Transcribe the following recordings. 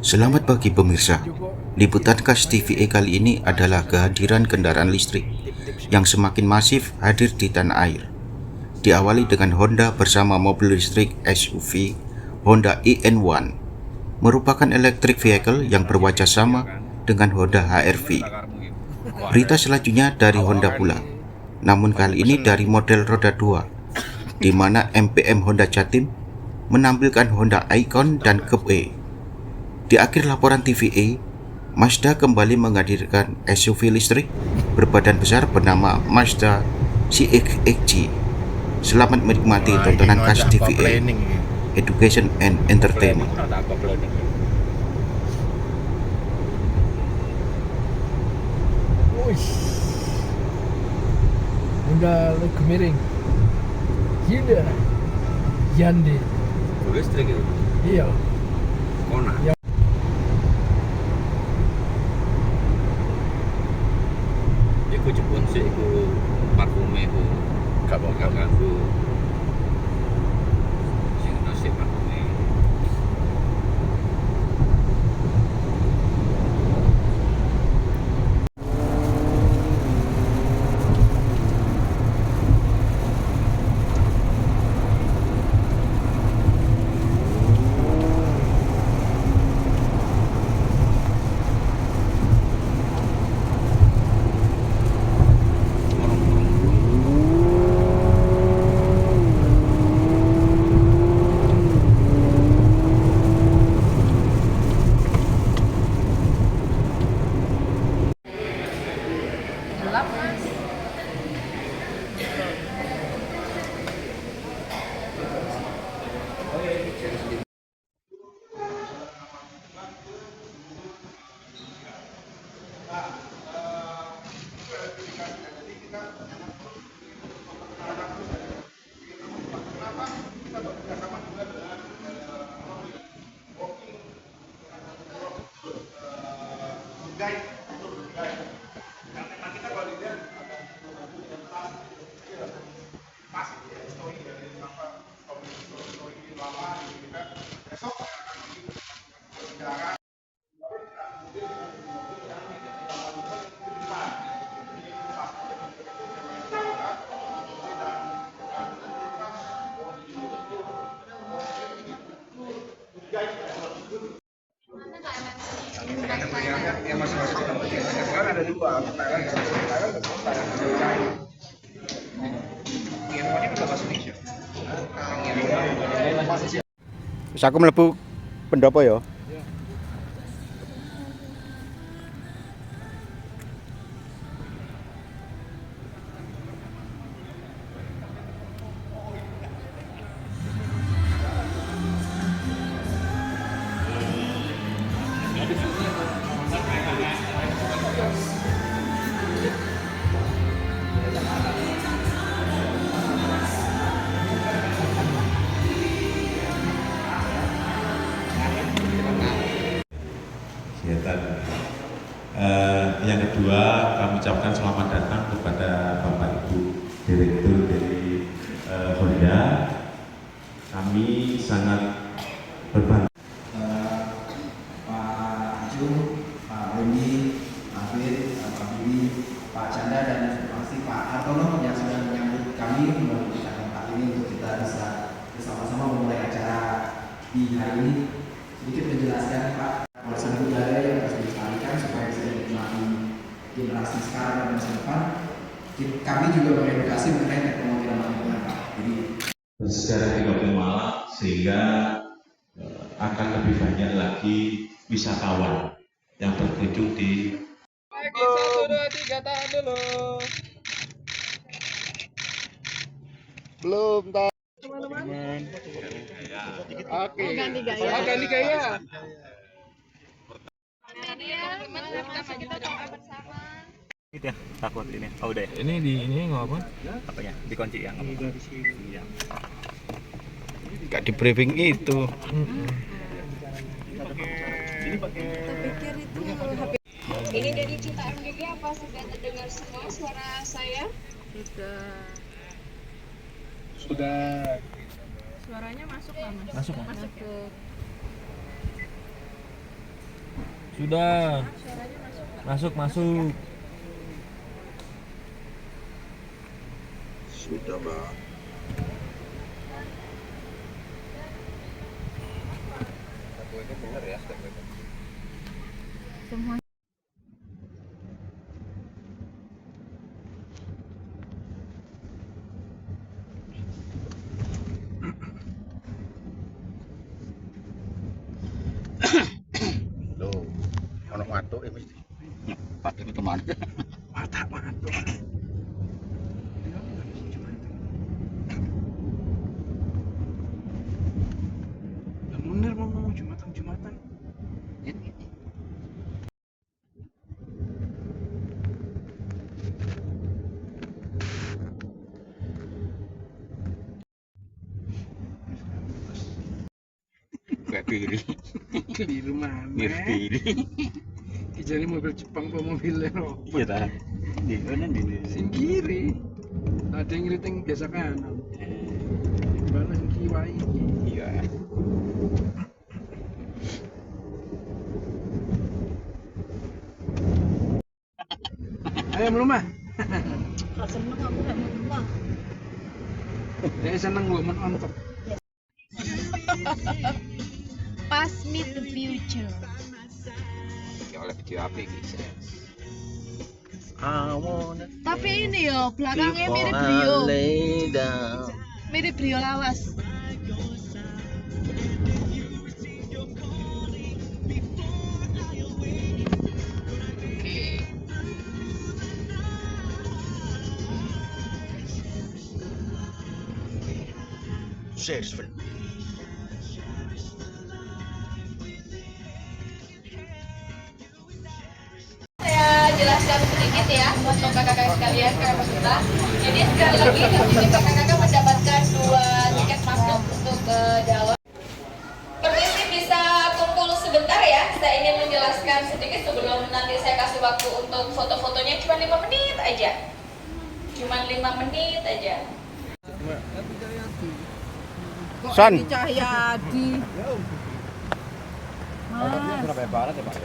Selamat pagi pemirsa. Liputan khas TVE kali ini adalah kehadiran kendaraan listrik yang semakin masif hadir di tanah air. Diawali dengan Honda bersama mobil listrik SUV Honda IN1, merupakan electric vehicle yang berwajah sama dengan Honda HR-V. Berita selanjutnya dari Honda pula, namun kali ini dari model roda 2, di mana MPM Honda Jatim menampilkan Honda Icon dan Coupe E. Di akhir laporan TVE, Mazda kembali menghadirkan SUV listrik berbadan besar bernama Mazda CX-G. Selamat menikmati tontonan khas TVE, Education and Entertainment. Udah lu miring. Hyundai Yandi. Listrik itu. Iya. Kona. Ya. Iku jebon sih iku parfume iku. Gak ganggu. Sing nasib parfume. Gelap mas. Yang masing-masing kan ada dua, Thailand dan Thailand dan Thailand. Yang namanya kan bahasa Indonesia. Terus aku mlebu pendopo ya. Kegiatan. Yang kedua, kami ucapkan selamat datang kepada Bapak Ibu Direktur dari Honda. Kami sangat berbangga. Pak Aju, Pak Wendy, Pak Fit, Pak Bibi, Pak Chandra, dan pasti Pak Hartono yang sudah menyambut kami memberikan tempat ini untuk kita bisa bersama-sama memulai acara di hari ini. Sedikit menjelaskan Pak, warisan budaya yang harus dilestarikan supaya bisa dinikmati generasi sekarang dan masa depan. Kami juga mengedukasi mengenai teknologi ramah lingkungan Pak. Jadi Bersejarah di Kabupaten Malang sehingga akan lebih banyak lagi wisatawan yang berkunjung di. Lagi 1, 2, 3 tahan dulu. Belum tahan. Oke. Ganti gaya. Oh, ganti gaya. Kita doa bersama. Itu ya, takut ini. Oh udah ya? Ini ngapa? Apanya? Dikunci yang apa? Iya. Gak di briefing itu. Ini pakai Ini dari Cita MGG, apa sudah terdengar semua suara saya? Sudah. Suaranya masuk nggak mas? Masuk, Mas. Masuk. Sudah. Masuk. Sudah, Mbak. Loh, ono watuk mesti. Pakai kemana? Mata. Yang bener mau Jumatan. Kayak kiri. Keliru mana? Kiri. Dijari mobil Jepang apa mobil Eropa? Iya dah. Di mana di Sing kiri. Ada yang ngiriting biasa kanan. Balang kiwa iki. Iya. Ayo melumah. Seneng aku gak mau rumah. Dia seneng gua menonton. Pass me the future. Ya oleh video apa iki? Tapi ini yo belakangnya mirip Brio. Mirip Brio lawas. Share. Saya jelaskan sedikit ya untuk kakak-kakak sekalian kakak peserta. Jadi sekali lagi di sini kakak-kakak mendapatkan 2 tiket masuk untuk ke dalam. Permisi bisa kumpul sebentar ya. Saya ingin menjelaskan sedikit sebelum nanti saya kasih waktu untuk foto-fotonya cuma 5 menit aja. Cuma 5 menit aja. Son. Cahyadi. Surabaya Barat ya, Pak.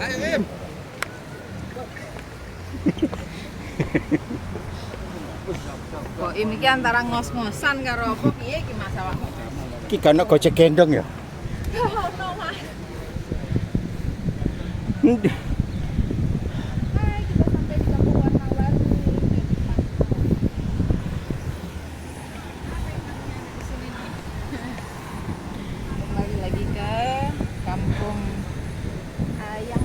Kok ini ki antara ngos-ngosan karo apa piye iki masalahmu? Ki kan gojek gendong ya. Ono Mas. Hai, kita sampai di Kampung Warna-Warni. Kembali lagi ke kampung ayam.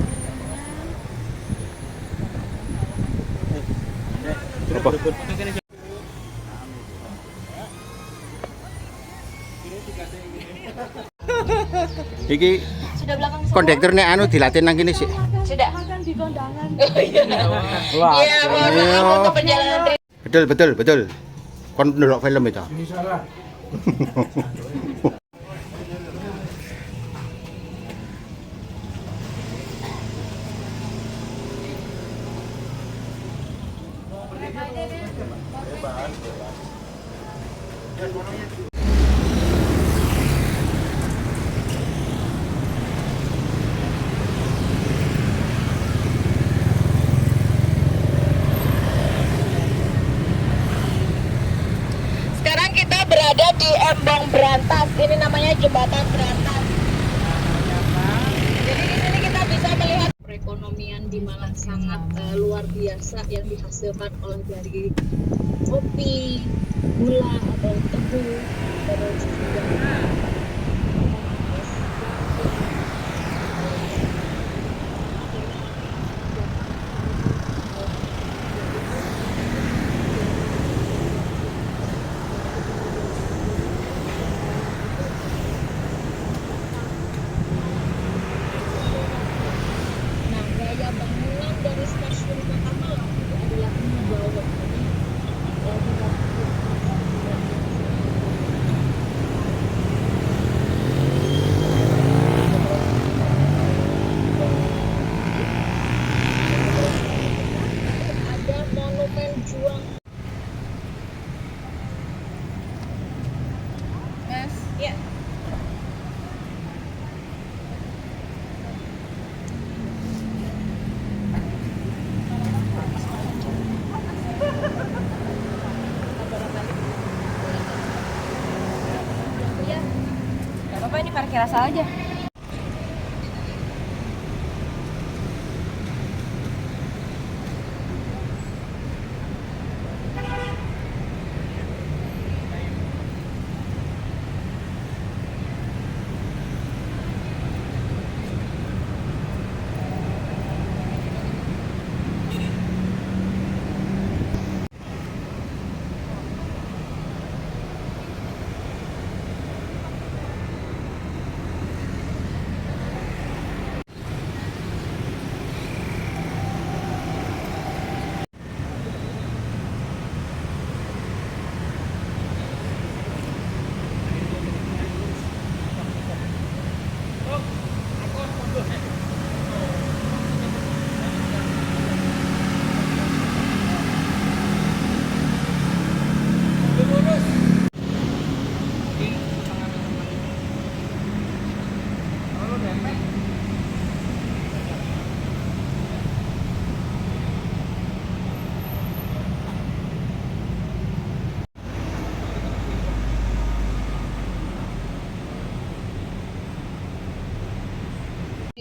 Iki Sudah belakang kondekturnya anu dilatih nang kene sih. Sudah. Makan di kondangan. Iya, mohon Iya. maaf untuk perjalanan. Betul. Kon ndelok film itu. Ini salah. Sekarang kita berada di Embong Brantas. Ini namanya Jembatan Brantas. Jadi di sini kita bisa melihat perekonomian di Malang sangat luar biasa yang dihasilkan oleh dari kopi, gula atau tebu, terus juga gaya bangunan dari stasiun Kota Malang itu adalah membawa ini rasa aja.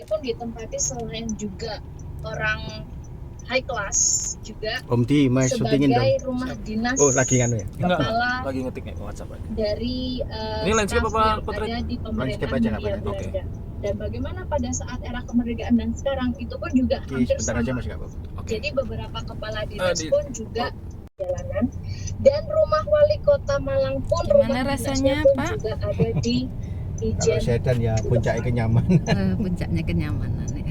Pun ditempati selain juga orang high class juga Om Di mas syutingin dong. sebagai rumah dinas Lagi kan ya? kepala Lagi ngetik nih WhatsApp aja. dari Ini landscape staf apa yang portrait? ada di Landscape pemerintahan aja nggak Hindia apa-apa. Oke. Belanda. Dan bagaimana pada saat era kemerdekaan dan sekarang itu pun juga hampir Sebentar aja sama. mas, nggak apa-apa. Oke. Jadi beberapa kepala dinas di- pun juga jalanan, dan rumah wali kota Malang pun Gimana rumah dinasnya rasanya, pun Pak? juga ada di Kalau Ijen. setan ya puncaknya kenyamanan. Puncaknya kenyamanan ya.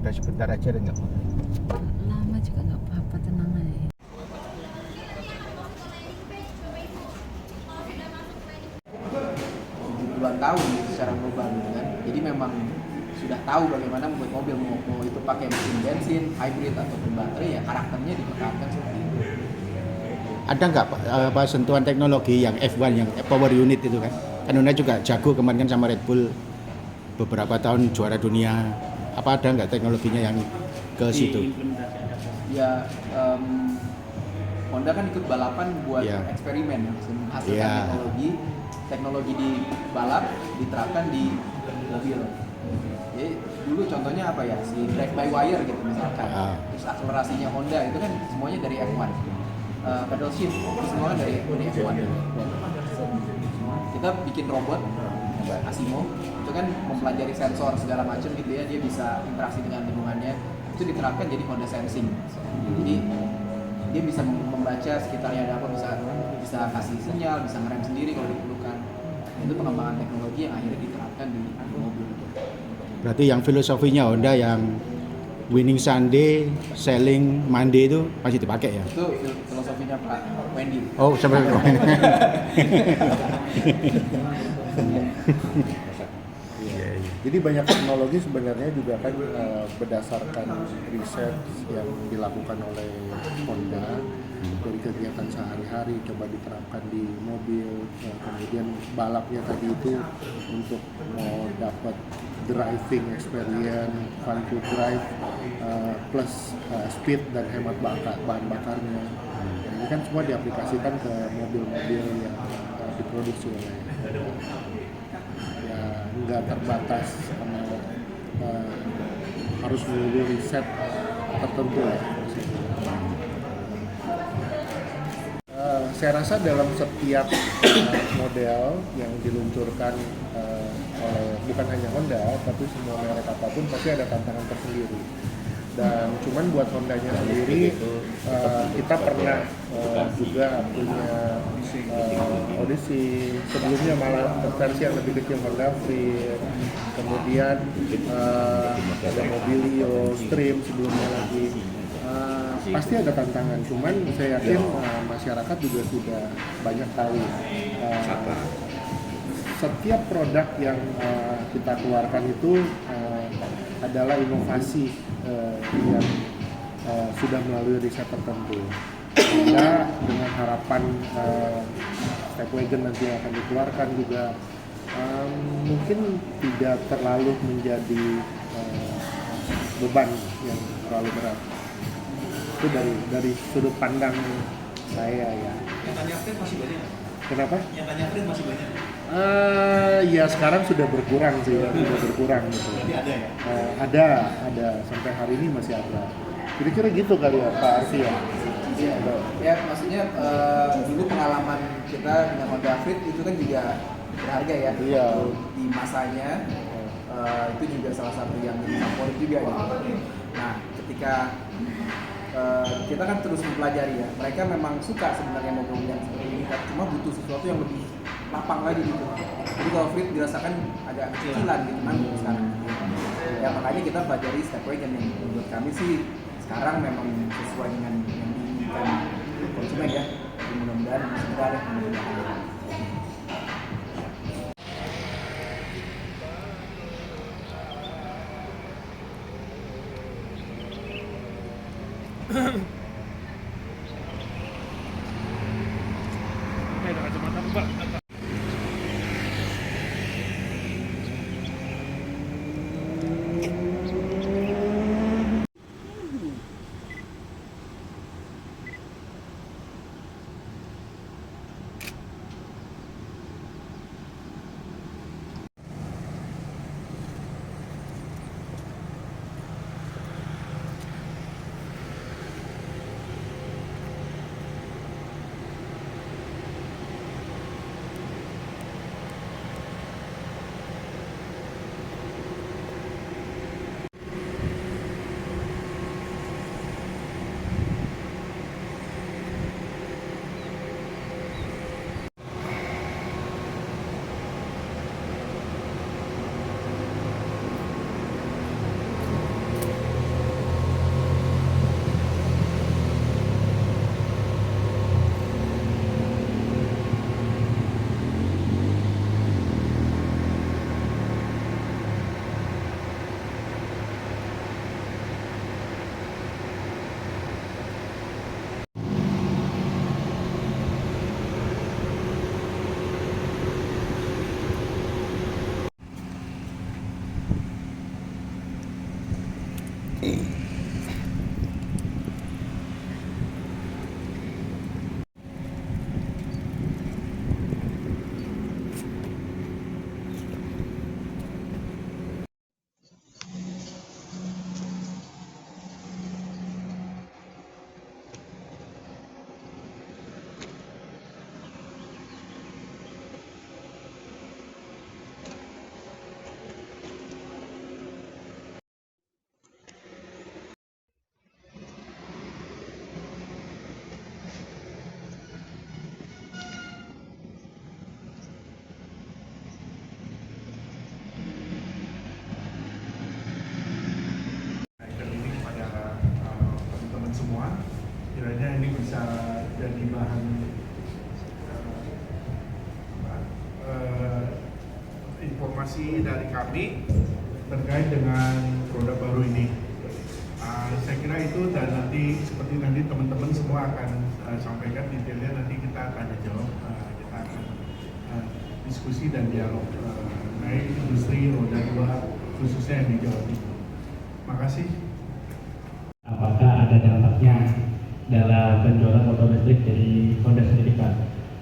Udah sebentar aja dan nggak apa-apa. Lama juga nggak apa-apa, tenang aja. Puluhan tahun secara global gitu kan. Jadi memang sudah tahu bagaimana membuat mobil, mau itu pakai mesin bensin, hybrid ataupun baterai, ya karakternya dipertahankan seperti itu. Ada nggak apa sentuhan teknologi yang F1 yang power unit itu kan? Kan Honda juga jago kemarin kan sama Red Bull beberapa tahun juara dunia. Apa ada nggak teknologinya yang ke situ? Ya Honda kan ikut balapan buat Iya. eksperimen ya, menghasilkan Iya. teknologi di balap diterapkan di mobil. Jadi dulu contohnya apa ya, si drive by wire gitu misalkan. Terus akselerasinya Honda itu kan semuanya dari F1. Pedal shift itu semua kan dari F1 gitu. Kita bikin robot Asimo itu kan mempelajari sensor segala macam gitu ya, dia bisa interaksi dengan lingkungannya, itu diterapkan jadi Honda Sensing. Jadi dia bisa membaca sekitarnya ada apa, bisa kasih sinyal, bisa ngerem sendiri kalau diperlukan. Itu pengembangan teknologi yang akhirnya diterapkan di mobil. Berarti yang filosofinya Honda yang winning Sunday, selling Monday itu masih dipakai ya? Itu filosofinya Pak Wendy. Oh, sebenarnya. Jadi banyak teknologi sebenarnya juga kan berdasarkan riset yang dilakukan oleh Honda dari kegiatan sehari-hari coba diterapkan di mobil, kemudian balapnya tadi itu untuk mau dapat driving experience, fun to drive, plus speed dan hemat bahan bakarnya. Ini kan semua diaplikasikan ke mobil-mobil yang diproduksi oleh ya nggak terbatas sama harus menunggu riset tertentu ya. Saya rasa dalam setiap model yang diluncurkan oleh bukan hanya Honda tapi semua merek apapun pasti ada tantangan tersendiri. Dan cuman buat Hondanya sendiri kita pernah juga punya Odyssey, sebelumnya malah versi yang lebih kecil Honda Fit, kemudian ada Mobilio, Stream sebelumnya lagi. Pasti ada tantangan, cuman saya yakin masyarakat juga sudah banyak tahu setiap produk yang kita keluarkan itu adalah inovasi yang sudah melalui riset tertentu. Sehingga dengan harapan Stepwagon nanti akan dikeluarkan juga mungkin tidak terlalu menjadi beban yang terlalu berat. Itu dari sudut pandang saya ya. Kenapa? Yang tanya free masih banyak. Ya sekarang sudah berkurang sih, sudah berkurang gitu. Jadi ada ya? Ada sampai hari ini masih ada. Kira-kira gitu kali ya Pak Arfi ya? Iya, ya maksudnya dulu pengalaman kita dengan Honda Fit itu kan juga berharga ya. Iya. Di masanya itu juga salah satu yang jadi favorit juga gitu. Nah, ketika kita kan terus mempelajari ya, mereka memang suka sebenarnya mobil yang seperti ini, cuma butuh sesuatu yang lebih lapang lagi gitu. Jadi kalau Fit dirasakan agak kecilan gitu kan sekarang. Ya makanya kita pelajari step wagon yang menurut kami sih sekarang memang sesuai dengan yang diinginkan konsumen ya. Jadi mudah-mudahan sebentar ya. kiranya ini bisa jadi bahan informasi dari kami terkait dengan produk baru ini. Saya kira itu, dan nanti seperti nanti teman-teman semua akan sampaikan detailnya, nanti kita tanya jawab, kita akan diskusi dan dialog mengenai industri roda 2 khususnya yang di Jawa Timur. Makasih. Apakah ada dampaknya dalam penjualan motor listrik dari Honda sendiri Pak?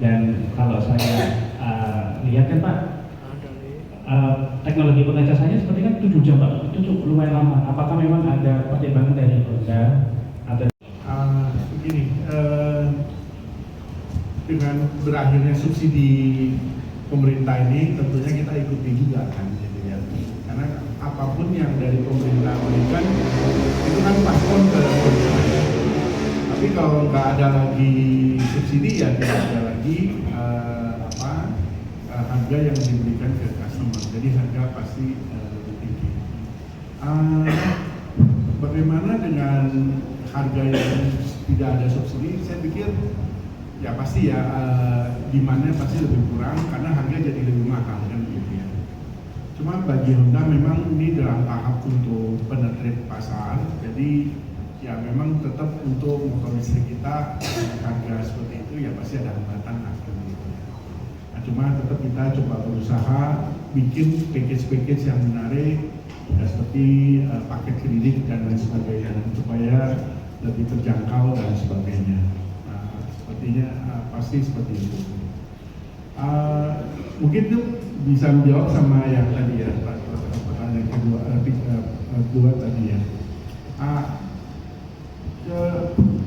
Dan kalau saya lihat kan Pak, teknologi pengecasannya seperti kan 7 jam Pak, itu cukup lumayan lama. Apakah memang ada pertimbangan dari Honda atau begini, dengan berakhirnya subsidi pemerintah ini tentunya kita ikuti juga kan, gitu ya. Karena apapun yang dari pemerintah berikan itu kan paspor ke konsumen. Tapi kalau nggak ada lagi subsidi ya tidak ada lagi harga yang diberikan ke customer. Jadi harga pasti lebih tinggi. Bagaimana dengan harga yang tidak ada subsidi? Saya pikir ya pasti ya demand-nya pasti lebih kurang karena harga jadi lebih mahal kan gitu ya. Cuma bagi Honda memang ini dalam tahap untuk penetrate pasar, jadi ya memang tetap untuk motor listrik kita harga seperti itu ya pasti ada hambatan harga gitu. Nah, cuma tetap kita coba berusaha bikin package-package yang menarik ya, seperti paket kredit dan lain sebagainya supaya lebih terjangkau dan sebagainya. Sepertinya pasti seperti itu. Mungkin itu bisa menjawab sama yang tadi ya, pertanyaan kedua tadi ya.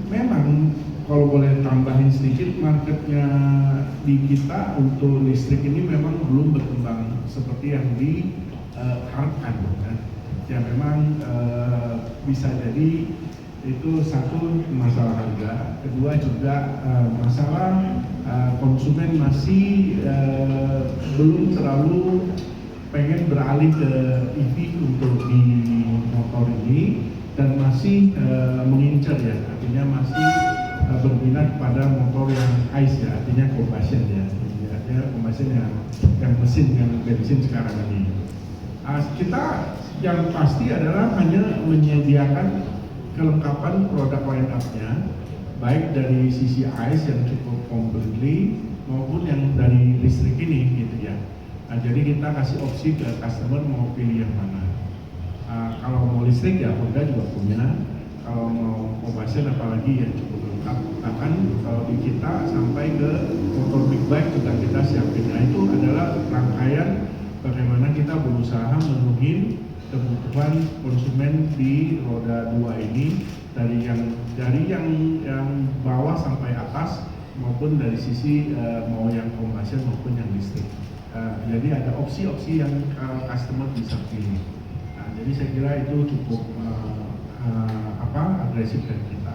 Memang kalau boleh tambahin sedikit, marketnya di kita untuk listrik ini memang belum berkembang seperti yang diharapkan. Ya memang bisa jadi itu satu masalah harga, kedua juga masalah konsumen masih belum terlalu pengen beralih ke EV untuk di motor ini dan masih mengincar ya, artinya masih berminat pada motor yang ICE ya, artinya combustion ya, artinya combustion yang mesin, yang bensin sekarang ini. Kita yang pasti adalah hanya menyediakan kelengkapan produk line up-nya, baik dari sisi ICE yang cukup completely maupun yang dari listrik ini gitu ya. Jadi kita kasih opsi ke customer mau pilih yang mana. Kalau mau listrik ya Honda juga punya, kalau mau combustion apalagi ya cukup lengkap. Bahkan kalau di kita sampai ke motor big bike juga kita siapin. Nah itu adalah rangkaian bagaimana kita berusaha memenuhi kebutuhan konsumen di roda 2 ini dari yang bawah sampai atas maupun dari sisi mau yang combustion maupun yang listrik. Jadi ada opsi-opsi yang customer bisa pilih. Jadi saya kira itu cukup agresif dari kita.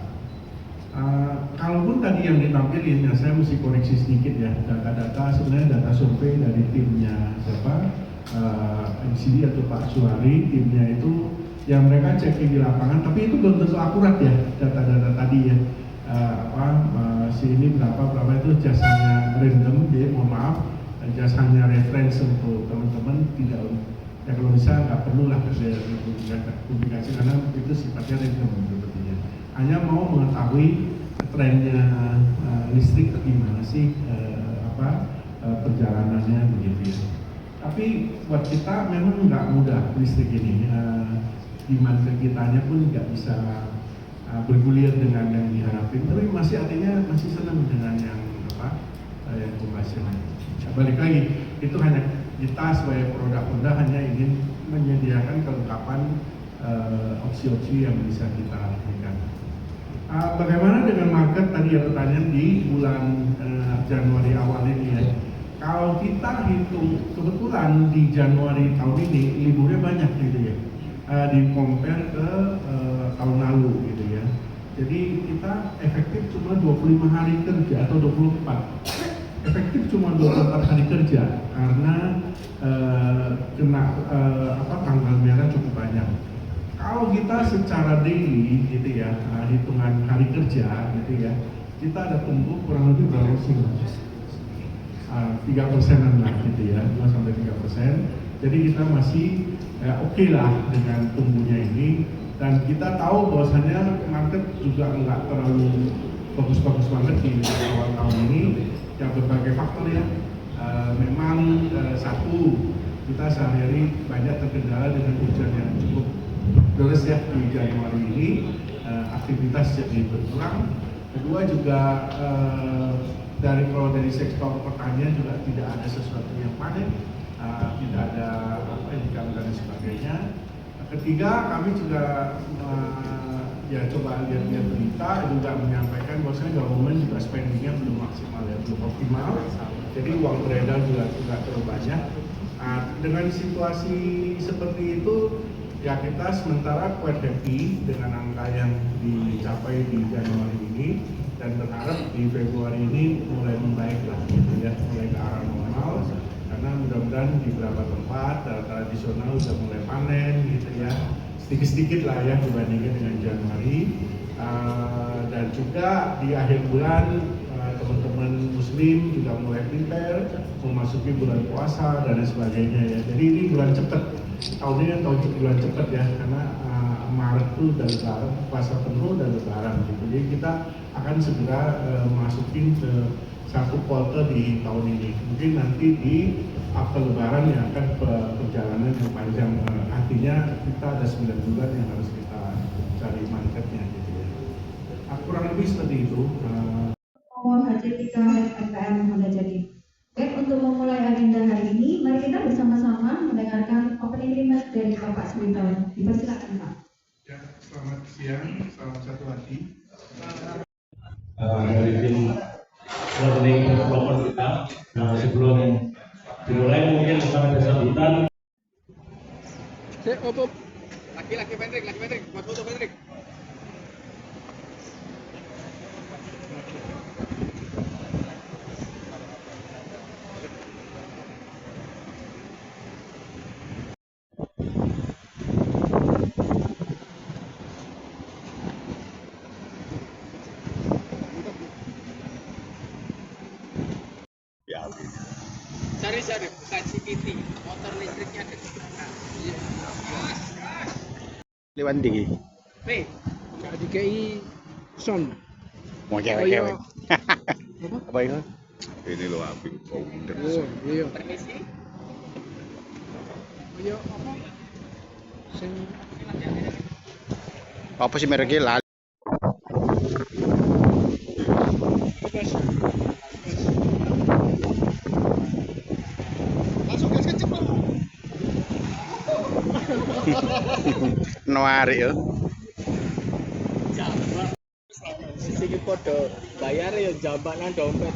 Kalaupun tadi yang ditampilin, ya saya mesti koreksi sedikit ya, data-data sebenarnya data survei dari timnya siapa? MCD atau Pak Suhari, timnya itu yang mereka cek di lapangan, tapi itu belum tentu akurat ya data-data tadi ya. Si ini berapa itu jasanya random, dia mohon maaf, jasanya reference untuk teman-teman tidak, ya kalau bisa nggak perlu lah publikasi karena itu sifatnya random sebetulnya. Hanya mau mengetahui trennya listrik gimana sih perjalanannya begitu ya. Tapi buat kita memang nggak mudah listrik ini, demand kitanya pun nggak bisa bergulir dengan yang diharapin. Tapi artinya masih senang dengan yang combustion. Balik lagi, itu hanya kita sebagai produk Honda hanya ingin menyediakan kelengkapan opsi-opsi yang bisa kita berikan. Bagaimana dengan market tadi ya pertanyaan di bulan Januari awal ini ya. Kalau kita hitung kebetulan di Januari tahun ini liburnya banyak gitu ya, di compare ke tahun lalu gitu ya. Jadi kita efektif cuma 25 hari kerja atau 24. Efektif cuma 24 hari kerja karena kena tanggal merah cukup banyak. Kalau kita secara daily gitu ya, hitungan hari kerja gitu ya, kita ada tumbuh kurang lebih berapa sih? 3%-an lah gitu ya, 2-3%. Jadi kita masih oke lah dengan tumbuhnya ini, dan kita tahu bahwasannya market juga nggak terlalu bagus-bagus banget di awal tahun ini, yang berbagai faktor ya. Memang satu, kita sehari-hari banyak terkendala dengan hujan yang cukup deras ya di Januari ini, aktivitas jadi berkurang. Kedua juga kalau dari sektor pertanian juga tidak ada sesuatu yang panen, tidak ada income dan sebagainya. Ketiga, kami juga coba lihat berita juga menyampaikan bahwasanya government juga spendingnya belum maksimal ya, belum optimal. Jadi uang beredar juga tidak terlalu banyak. Dengan situasi seperti itu, ya kita sementara quite happy dengan angka yang dicapai di Januari ini. Dan berharap di Februari ini mulai membaik lah gitu ya, mulai ke arah normal, karena mudah-mudahan di beberapa tempat tradisional sudah mulai panen gitu ya, sedikit-sedikit lah ya dibandingkan dengan Januari. Dan juga di akhir bulan teman-teman muslim juga mulai prepare memasuki bulan puasa dan lain sebagainya ya. Jadi ini bulan cepet, tahun ini bulan cepet ya, karena Maret itu dan Lebaran, puasa penuh dan Lebaran gitu. Jadi kita akan segera masukin ke satu kuartal di tahun ini. Mungkin nanti di after Lebaran yang akan perjalanan yang panjang. Artinya kita ada 9 bulan yang harus kita cari marketnya gitu ya. Kurang lebih seperti itu. Hajat 3 FPM Honda Jadi. Untuk siang, salam satu hati. Dari tim learning developer kita. Nah, sebelum dimulai mungkin kami bersangkutan. Laki Patrick, buat foto Patrick. Cari bukan CVT, motor listriknya ada di belakang. Lewat tinggi. Nih, nggak dikai sound. Mau Apa? Apa itu? Ini loh api founder. Oh, iya. Permisi. Iya, apa? Sing Apa sih mereknya lali? masuk gas kenceng Bang. Nuari ya. Siki podo bayar ya jambanan dompet.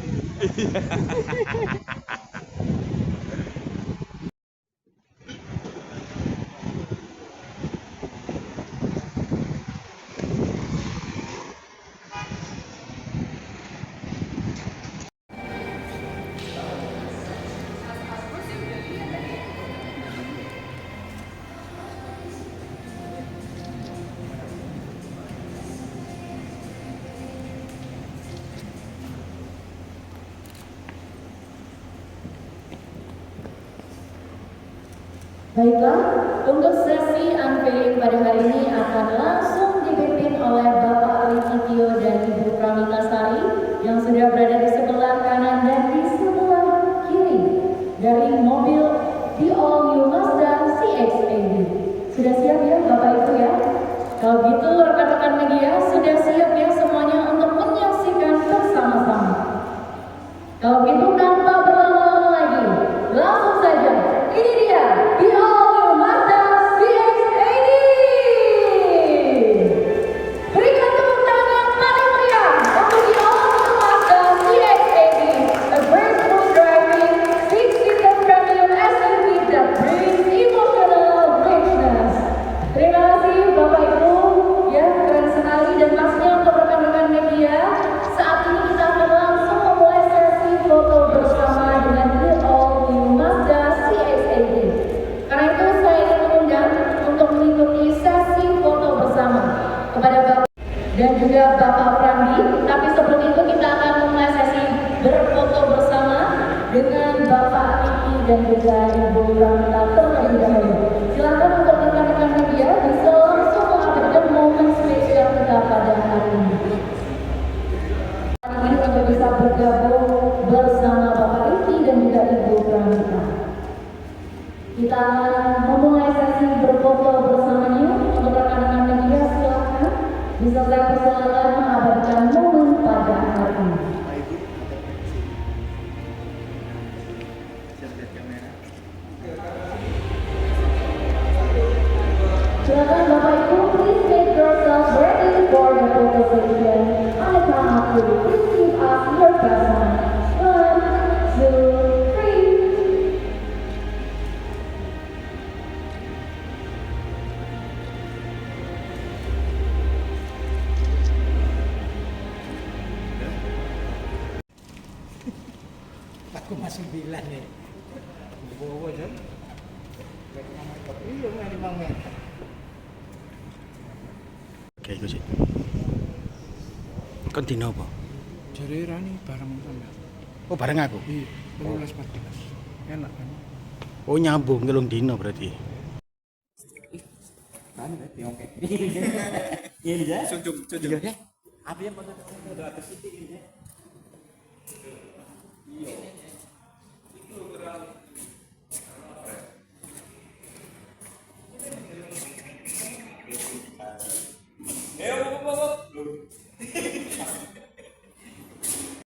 Baiklah, untuk sesi unveiling pada hari ini akan langsung dipimpin oleh Bapak Lititio dan Ibu Pramita Sari yang sudah berada di sebelah kanan dan di sebelah kiri dari mobil The All New Mazda CX-80. Sudah siap ya Bapak Ibu ya? Kalau gitu rekan-rekan media sudah siap ya semuanya untuk menyaksikan bersama-sama. Kalau gitu tanpa berlama-lama lagi, langsung saja, ini dia The All New Mazda CX-80. Berikan tepuk tangan paling meriah untuk The All New Mazda CX-80, a graceful driving, six-seater premium SUV that brings emotional richness. Terima kasih Bapak Ibu, ya keren sekali dan pastinya untuk rekan-rekan media. Saat ini kita akan langsung memulai sesi foto bersama dengan The All New Mazda CX-80. Karena itu saya ingin mengundang untuk mengikuti sesi foto bersama kepada Bapak dan juga Bapak Prandi. Tapi sebelum itu kita akan memulai sesi berfoto bersama dengan Bapak Iki dan juga Ibu Pramita terlebih dahulu. Silakan untuk rekan-rekan media bisa langsung mengabadikan momen spesial kita pada hari ini. Hari ini untuk bisa bergabung bersama Bapak Iki dan juga Ibu Pramita. Kita akan memulai sesi berfoto bersamanya. Untuk rekan-rekan media silakan bisa saya persilakan mengabadikan momen pada hari ini. Silakan Bapak Ibu, please make yourself ready for the photo session. On the count of three, please give us your best one. 1, 2, 3. Aku masih bilang nih. Bawa kan? Iya, main 5 meter. Oke, itu sih. Kan dino apa? Jadi Rani bareng sama. Oh, bareng aku. Iya, 13-14. Enak kan? Oh, nyambung telung dino berarti. Rani berarti oke. Ini ya. Sujung. Apa yang pada atas itu ini? Iya.